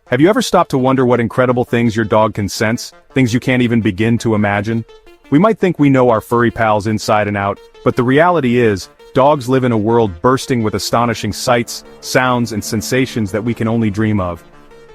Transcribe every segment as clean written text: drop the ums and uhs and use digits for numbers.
Have you ever stopped to wonder what incredible things your dog can sense, things you can't even begin to imagine? We might think we know our furry pals inside and out, but the reality is, dogs live in a world bursting with astonishing sights, sounds, and sensations that we can only dream of.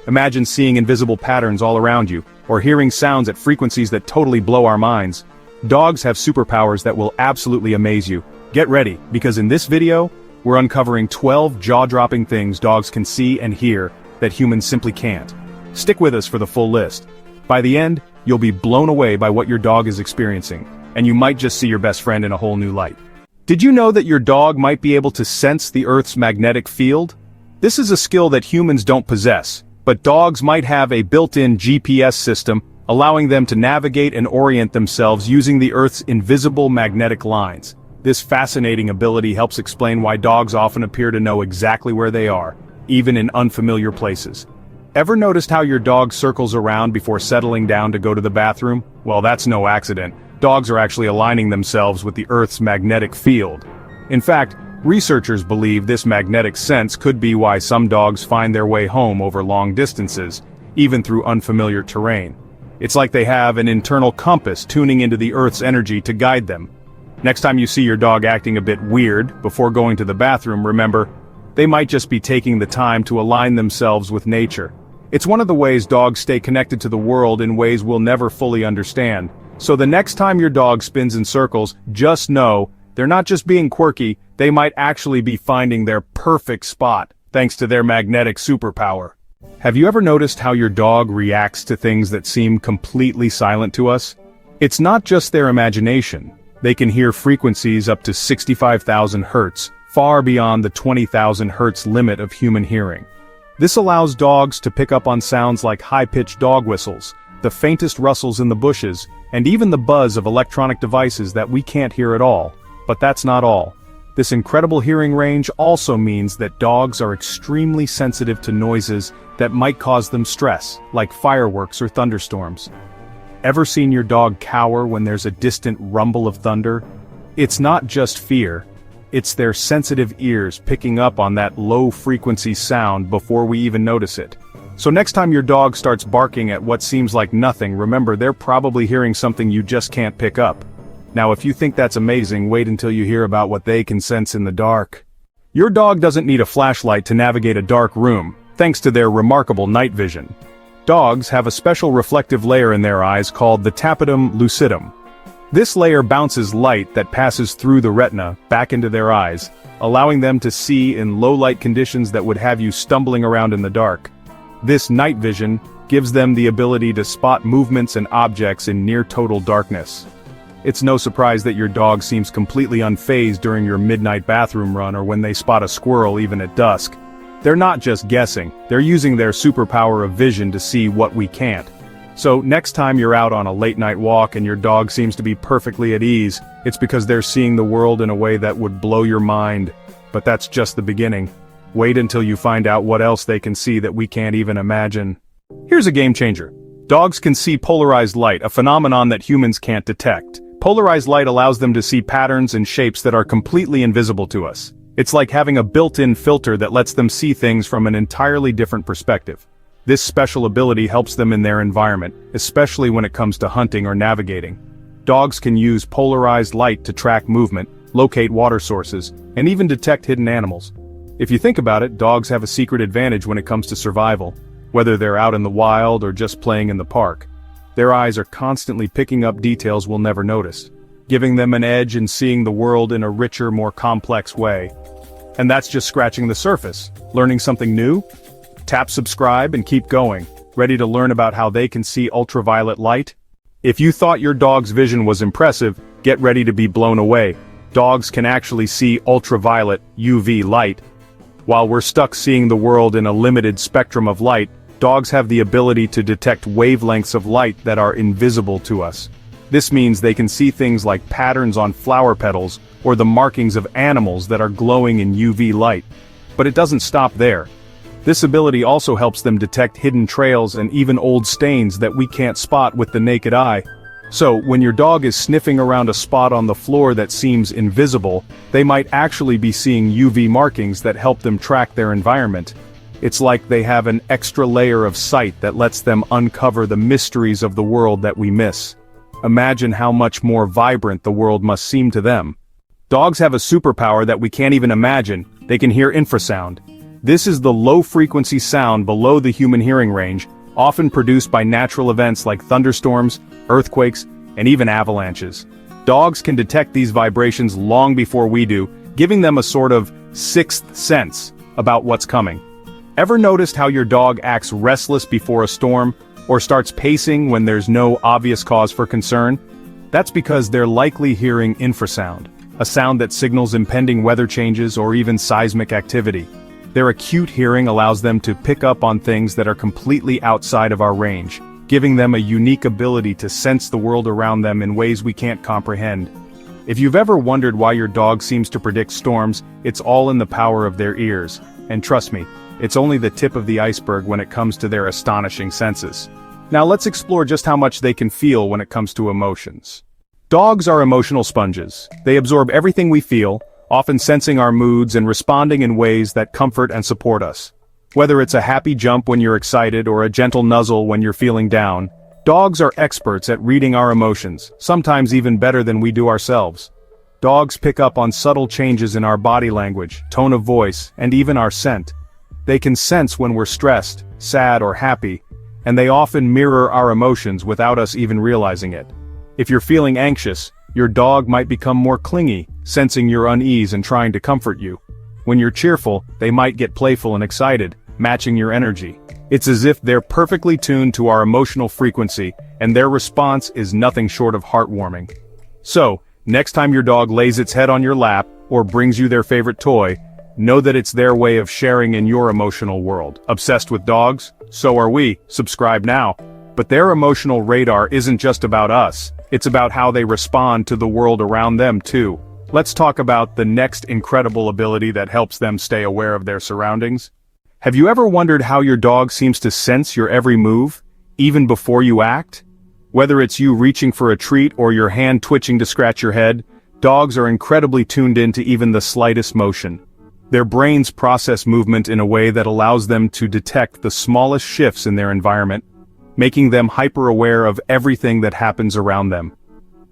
Imagine seeing invisible patterns all around you, or hearing sounds at frequencies that totally blow our minds. Dogs have superpowers that will absolutely amaze you. Get ready, because in this video, we're uncovering 12 jaw-dropping things dogs can see and hear that humans simply can't. Stick with us for the full list. By the end, you'll be blown away by what your dog is experiencing, and you might just see your best friend in a whole new light. Did you know that your dog might be able to sense the Earth's magnetic field? This is a skill that humans don't possess, but dogs might have a built-in GPS system, allowing them to navigate and orient themselves using the Earth's invisible magnetic lines. This fascinating ability helps explain why dogs often appear to know exactly where they are, even in unfamiliar places. Ever noticed how your dog circles around before settling down to go to the bathroom? Well, that's no accident. Dogs are actually aligning themselves with the Earth's magnetic field. In fact, researchers believe this magnetic sense could be why some dogs find their way home over long distances, even through unfamiliar terrain. It's like they have an internal compass tuning into the Earth's energy to guide them. Next time you see your dog acting a bit weird before going to the bathroom, remember, they might just be taking the time to align themselves with nature. It's one of the ways dogs stay connected to the world in ways we'll never fully understand. So the next time your dog spins in circles, just know, they're not just being quirky, they might actually be finding their perfect spot, thanks to their magnetic superpower. Have you ever noticed how your dog reacts to things that seem completely silent to us? It's not just their imagination. They can hear frequencies up to 65,000 hertz, far beyond the 20,000 hertz limit of human hearing. This allows dogs to pick up on sounds like high-pitched dog whistles, the faintest rustles in the bushes, and even the buzz of electronic devices that we can't hear at all. But that's not all. This incredible hearing range also means that dogs are extremely sensitive to noises that might cause them stress, like fireworks or thunderstorms. Ever seen your dog cower when there's a distant rumble of thunder? It's not just fear. It's their sensitive ears picking up on that low-frequency sound before we even notice it. So next time your dog starts barking at what seems like nothing, remember they're probably hearing something you just can't pick up. Now if you think that's amazing, wait until you hear about what they can sense in the dark. Your dog doesn't need a flashlight to navigate a dark room, thanks to their remarkable night vision. Dogs have a special reflective layer in their eyes called the tapetum lucidum. This layer bounces light that passes through the retina back into their eyes, allowing them to see in low-light conditions that would have you stumbling around in the dark. This night vision gives them the ability to spot movements and objects in near-total darkness. It's no surprise that your dog seems completely unfazed during your midnight bathroom run or when they spot a squirrel even at dusk. They're not just guessing, they're using their superpower of vision to see what we can't. So next time you're out on a late-night walk and your dog seems to be perfectly at ease, it's because they're seeing the world in a way that would blow your mind. But that's just the beginning. Wait until you find out what else they can see that we can't even imagine. Here's a game changer. Dogs can see polarized light, a phenomenon that humans can't detect. Polarized light allows them to see patterns and shapes that are completely invisible to us. It's like having a built-in filter that lets them see things from an entirely different perspective. This special ability helps them in their environment, especially when it comes to hunting or navigating. Dogs can use polarized light to track movement, locate water sources, and even detect hidden animals. If you think about it, dogs have a secret advantage when it comes to survival. Whether they're out in the wild or just playing in the park, their eyes are constantly picking up details we'll never notice, giving them an edge in seeing the world in a richer, more complex way. And that's just scratching the surface. Learning something new? Tap subscribe and keep going. Ready to learn about how they can see ultraviolet light? If you thought your dog's vision was impressive, get ready to be blown away. Dogs can actually see ultraviolet UV light. While we're stuck seeing the world in a limited spectrum of light, dogs have the ability to detect wavelengths of light that are invisible to us. This means they can see things like patterns on flower petals or the markings of animals that are glowing in UV light. But it doesn't stop there. This ability also helps them detect hidden trails and even old stains that we can't spot with the naked eye. So, when your dog is sniffing around a spot on the floor that seems invisible, they might actually be seeing UV markings that help them track their environment. It's like they have an extra layer of sight that lets them uncover the mysteries of the world that we miss. Imagine how much more vibrant the world must seem to them. Dogs have a superpower that we can't even imagine. They can hear infrasound. This is the low-frequency sound below the human hearing range, often produced by natural events like thunderstorms, earthquakes, and even avalanches. Dogs can detect these vibrations long before we do, giving them a sort of sixth sense about what's coming. Ever noticed how your dog acts restless before a storm, or starts pacing when there's no obvious cause for concern? That's because they're likely hearing infrasound, a sound that signals impending weather changes or even seismic activity. Their acute hearing allows them to pick up on things that are completely outside of our range, giving them a unique ability to sense the world around them in ways we can't comprehend. If you've ever wondered why your dog seems to predict storms, it's all in the power of their ears. And trust me, it's only the tip of the iceberg when it comes to their astonishing senses. Now let's explore just how much they can feel when it comes to emotions. Dogs are emotional sponges. They absorb everything we feel, often sensing our moods and responding in ways that comfort and support us. Whether it's a happy jump when you're excited or a gentle nuzzle when you're feeling down, dogs are experts at reading our emotions, sometimes even better than we do ourselves. Dogs pick up on subtle changes in our body language, tone of voice, and even our scent. They can sense when we're stressed, sad, or happy, and they often mirror our emotions without us even realizing it. If you're feeling anxious, your dog might become more clingy, sensing your unease and trying to comfort you. When you're cheerful, they might get playful and excited, matching your energy. It's as if they're perfectly tuned to our emotional frequency, and their response is nothing short of heartwarming. So, next time your dog lays its head on your lap, or brings you their favorite toy, know that it's their way of sharing in your emotional world. Obsessed with dogs? So are we. Subscribe now. But their emotional radar isn't just about us. It's about how they respond to the world around them too. Let's talk about the next incredible ability that helps them stay aware of their surroundings. Have you ever wondered how your dog seems to sense your every move, even before you act? Whether it's you reaching for a treat or your hand twitching to scratch your head, dogs are incredibly tuned into even the slightest motion. Their brains process movement in a way that allows them to detect the smallest shifts in their environment, making them hyper-aware of everything that happens around them.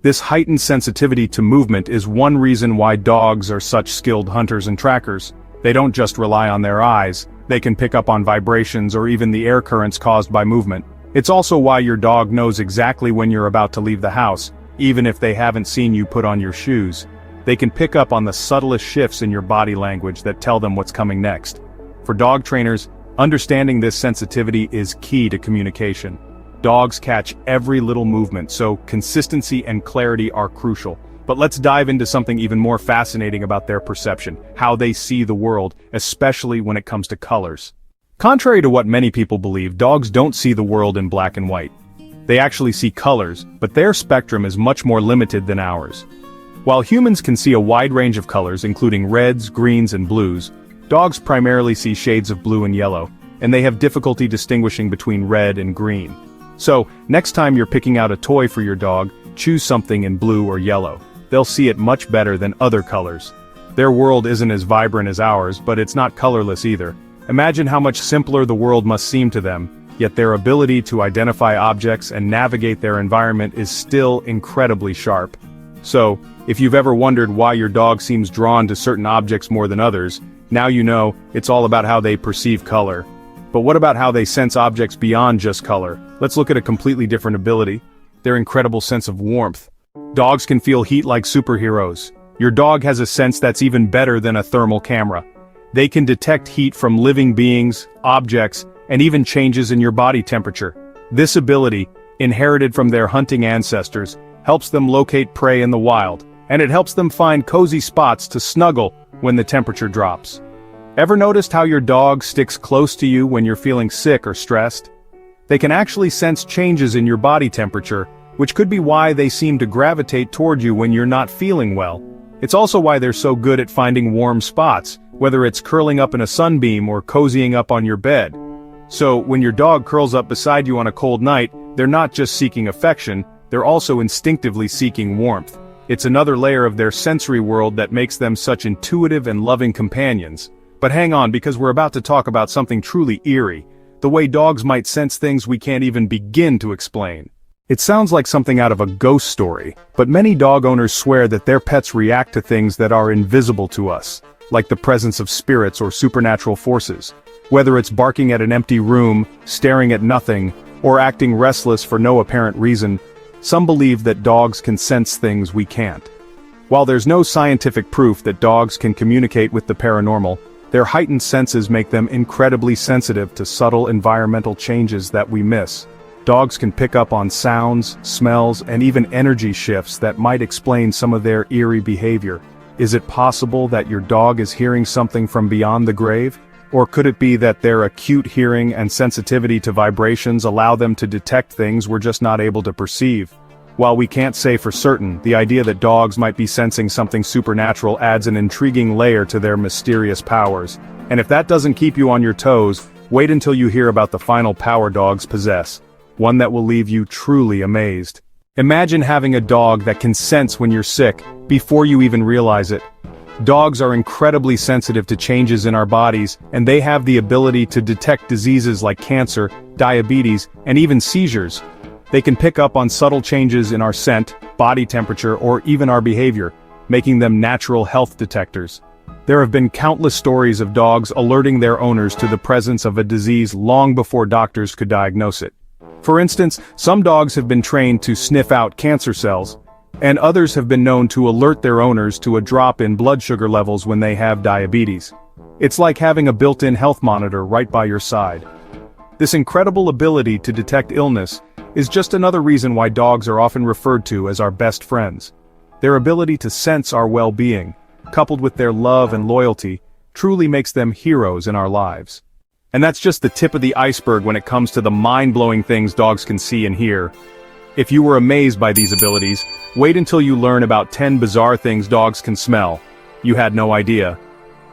This heightened sensitivity to movement is one reason why dogs are such skilled hunters and trackers. They don't just rely on their eyes, they can pick up on vibrations or even the air currents caused by movement. It's also why your dog knows exactly when you're about to leave the house, even if they haven't seen you put on your shoes. They can pick up on the subtlest shifts in your body language that tell them what's coming next. For dog trainers, understanding this sensitivity is key to communication. Dogs catch every little movement, so consistency and clarity are crucial. But let's dive into something even more fascinating about their perception, how they see the world, especially when it comes to colors. Contrary to what many people believe, dogs don't see the world in black and white. They actually see colors, but their spectrum is much more limited than ours. While humans can see a wide range of colors, including reds, greens, and blues, dogs primarily see shades of blue and yellow, and they have difficulty distinguishing between red and green. So, next time you're picking out a toy for your dog, choose something in blue or yellow. They'll see it much better than other colors. Their world isn't as vibrant as ours, but it's not colorless either. Imagine how much simpler the world must seem to them, yet their ability to identify objects and navigate their environment is still incredibly sharp. So, if you've ever wondered why your dog seems drawn to certain objects more than others, now you know, it's all about how they perceive color. But what about how they sense objects beyond just color? Let's look at a completely different ability: their incredible sense of warmth. Dogs can feel heat like superheroes. Your dog has a sense that's even better than a thermal camera. They can detect heat from living beings, objects, and even changes in your body temperature. This ability, inherited from their hunting ancestors, helps them locate prey in the wild, and it helps them find cozy spots to snuggle when the temperature drops. Ever noticed how your dog sticks close to you when you're feeling sick or stressed? They can actually sense changes in your body temperature, which could be why they seem to gravitate toward you when you're not feeling well. It's also why they're so good at finding warm spots, whether it's curling up in a sunbeam or cozying up on your bed. So, when your dog curls up beside you on a cold night, they're not just seeking affection, they're also instinctively seeking warmth. It's another layer of their sensory world that makes them such intuitive and loving companions. But hang on, because we're about to talk about something truly eerie, the way dogs might sense things we can't even begin to explain. It sounds like something out of a ghost story, but many dog owners swear that their pets react to things that are invisible to us, like the presence of spirits or supernatural forces. Whether it's barking at an empty room, staring at nothing, or acting restless for no apparent reason, some believe that dogs can sense things we can't. While there's no scientific proof that dogs can communicate with the paranormal, their heightened senses make them incredibly sensitive to subtle environmental changes that we miss. Dogs can pick up on sounds, smells, and even energy shifts that might explain some of their eerie behavior. Is it possible that your dog is hearing something from beyond the grave? Or could it be that their acute hearing and sensitivity to vibrations allow them to detect things we're just not able to perceive? While we can't say for certain, the idea that dogs might be sensing something supernatural adds an intriguing layer to their mysterious powers. And if that doesn't keep you on your toes, wait until you hear about the final power dogs possess. One that will leave you truly amazed. Imagine having a dog that can sense when you're sick, before you even realize it. Dogs are incredibly sensitive to changes in our bodies, and they have the ability to detect diseases like cancer, diabetes, and even seizures. They can pick up on subtle changes in our scent, body temperature, or even our behavior, making them natural health detectors. There have been countless stories of dogs alerting their owners to the presence of a disease long before doctors could diagnose it. For instance, some dogs have been trained to sniff out cancer cells, and others have been known to alert their owners to a drop in blood sugar levels when they have diabetes. It's like having a built-in health monitor right by your side. This incredible ability to detect illness is just another reason why dogs are often referred to as our best friends. Their ability to sense our well-being, coupled with their love and loyalty, truly makes them heroes in our lives. And that's just the tip of the iceberg when it comes to the mind-blowing things dogs can see and hear. If you were amazed by these abilities, wait until you learn about 10 bizarre things dogs can smell. You had no idea.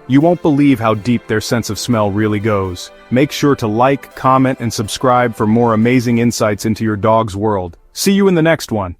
You won't believe how deep their sense of smell really goes. Make sure to like, comment, and subscribe for more amazing insights into your dog's world. See you in the next one.